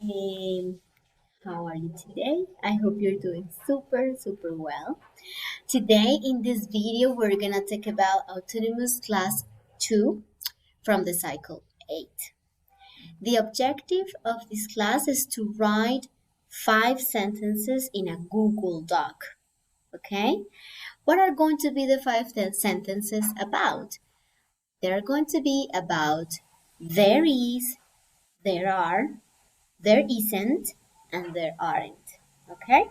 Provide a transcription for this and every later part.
Um, how are you today? I hope you're doing super well. Today in this video, we're gonna talk about Autonomous Class 2 from the Cycle 8. The objective of this class is to write 5 sentences in a Google Doc. Okay? What are going to be the sentences about? They're going to be about there is, there are, there isn't, and there aren't. Okay?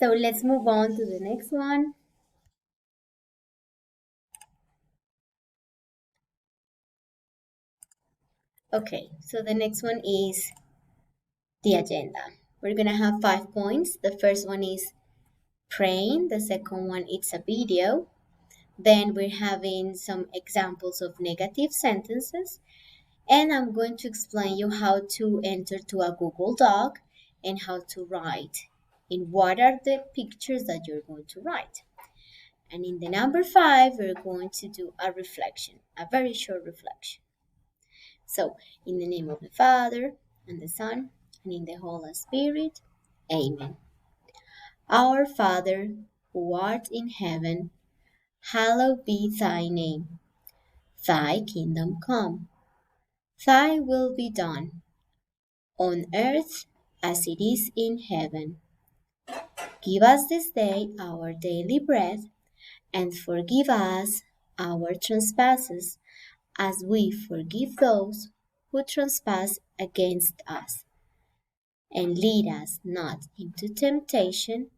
So let's move on to the next one. Okay, so the next one is the agenda. We're gonna have 5 points. The first one is praying. The second one it's a video. Then we're having some examples of negative sentences. And I'm going to explain you how to enter to a Google Doc and how to write in what are the pictures that you're going to write. And in the number 5, we're going to do a reflection, a very short reflection. So, in the name of the Father, and the Son, and in the Holy Spirit, Amen. Our Father, who art in heaven, hallowed be thy name. Thy kingdom come. Thy will be done, on earth as it is in heaven. Give us this day our daily bread, and forgive us our trespasses, as we forgive those who trespass against us. And lead us not into temptation,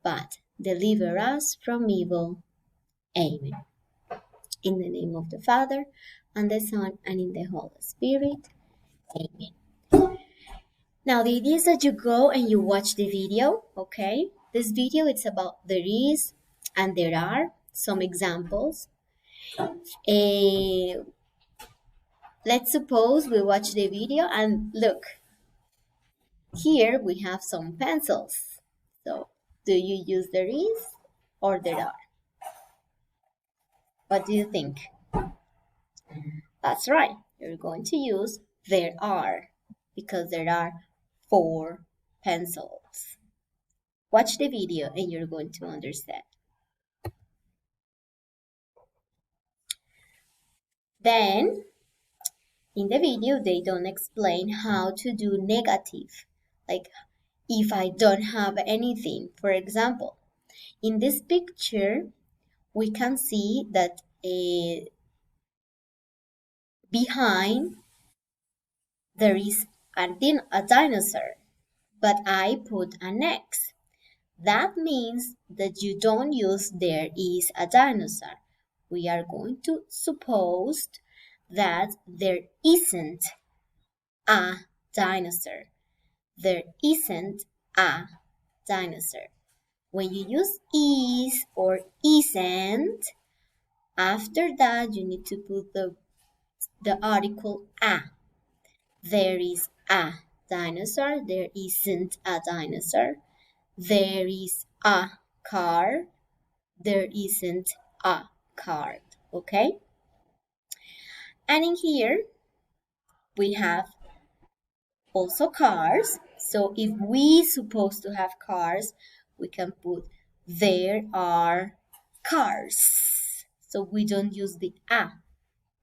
but deliver us from evil. Amen. In the name of the Father, and the Son, and in the Holy Spirit. Amen. Now, the idea is that you go and you watch the video, okay? This video, it's about there is and there are some examples. Let's suppose we watch the video and look, here we have some pencils. So, do you use there is or there are? What do you think? That's right. You're going to use there are because there are 4 pencils. Watch the video and you're going to understand. Then, in the video, they don't explain how to do negative. Like, if I don't have anything, for example, in this picture, we can see that behind there is a dinosaur, but I put an X. That means that you don't use there is a dinosaur. We are going to suppose that there isn't a dinosaur. There isn't a dinosaur. When you use is or isn't, after that you need to put the article a. There is a dinosaur. There isn't a dinosaur. There is a car. There isn't a card. Okay? And in here, we have also cars. So if we supposed to have cars, we can put there are cars. So we don't use the a.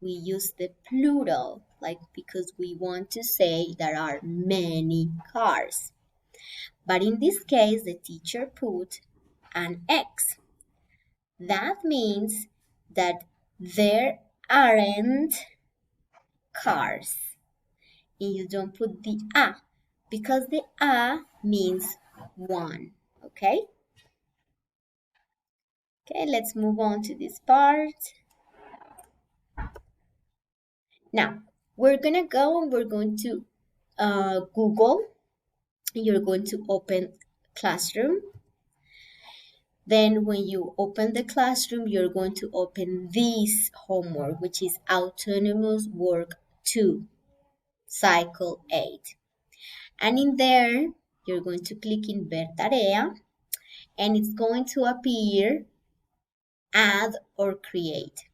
We use the plural, like because we want to say there are many cars. But in this case, the teacher put an X. That means that there aren't cars. And you don't put the a because the a means one. Okay? Okay, let's move on to this part. Now, we're going to go and we're going to Google. You're going to open Classroom. Then when you open the Classroom, you're going to open this homework, which is Autonomous Work 2, Cycle 8. And in there, you're going to click in Ver Tarea, and it's going to appear Add or Create.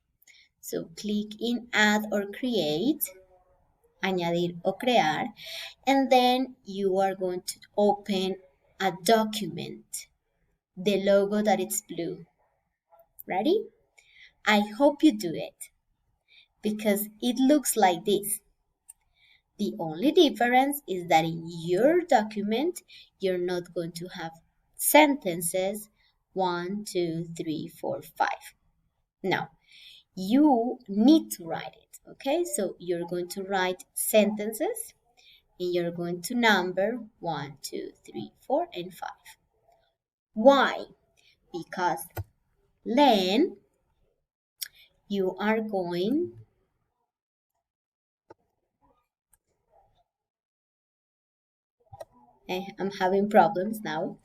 So click in Add or Create. añadir o crear, and then you are going to open a document, the logo that it's blue. Ready? I hope you do it because it looks like this. The only difference is that in your document, you're not going to have sentences 1, 2, 3, 4, 5. No, you need to write it, okay? So you're going to write sentences and you're going to number 1, 2, 3, 4, and 5. Why? Because then you are going I'm having problems now.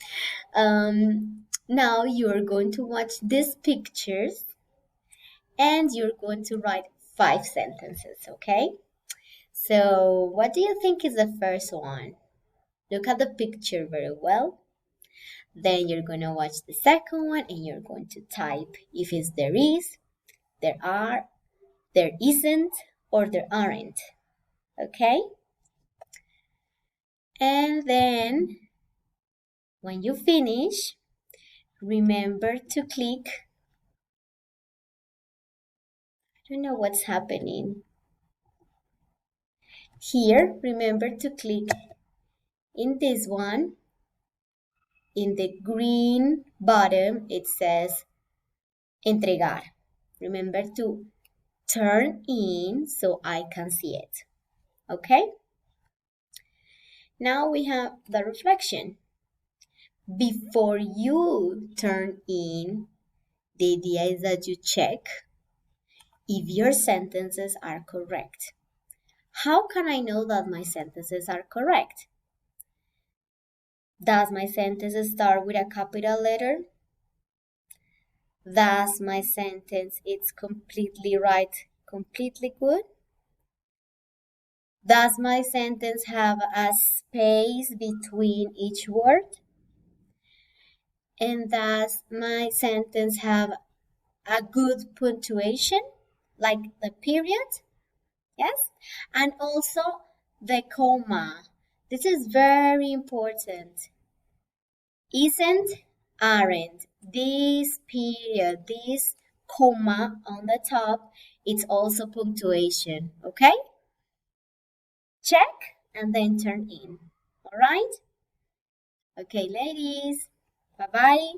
Now you're going to watch these pictures and you're going to write 5 sentences, okay? So, what do you think is the first one? Look at the picture very well. Then you're going to watch the second one and you're going to type if it's there is, there are, there isn't, or there aren't, okay? And then when you finish, remember to click. I don't know what's happening. Here, remember to click in this one. In the green bottom, it says entregar. Remember to turn in so I can see it. Okay? Now we have the reflection. Before you turn in, the idea is that you check if your sentences are correct. How can I know that my sentences are correct? Does my sentence start with a capital letter? Does my sentence it's completely right, completely good? Does my sentence have a space between each word? And does my sentence have a good punctuation, like the period? Yes? And also the comma. This is very important. Isn't, aren't. This period, this comma on the top, it's also punctuation, okay? Check and then turn in, all right? Okay, ladies, bye-bye.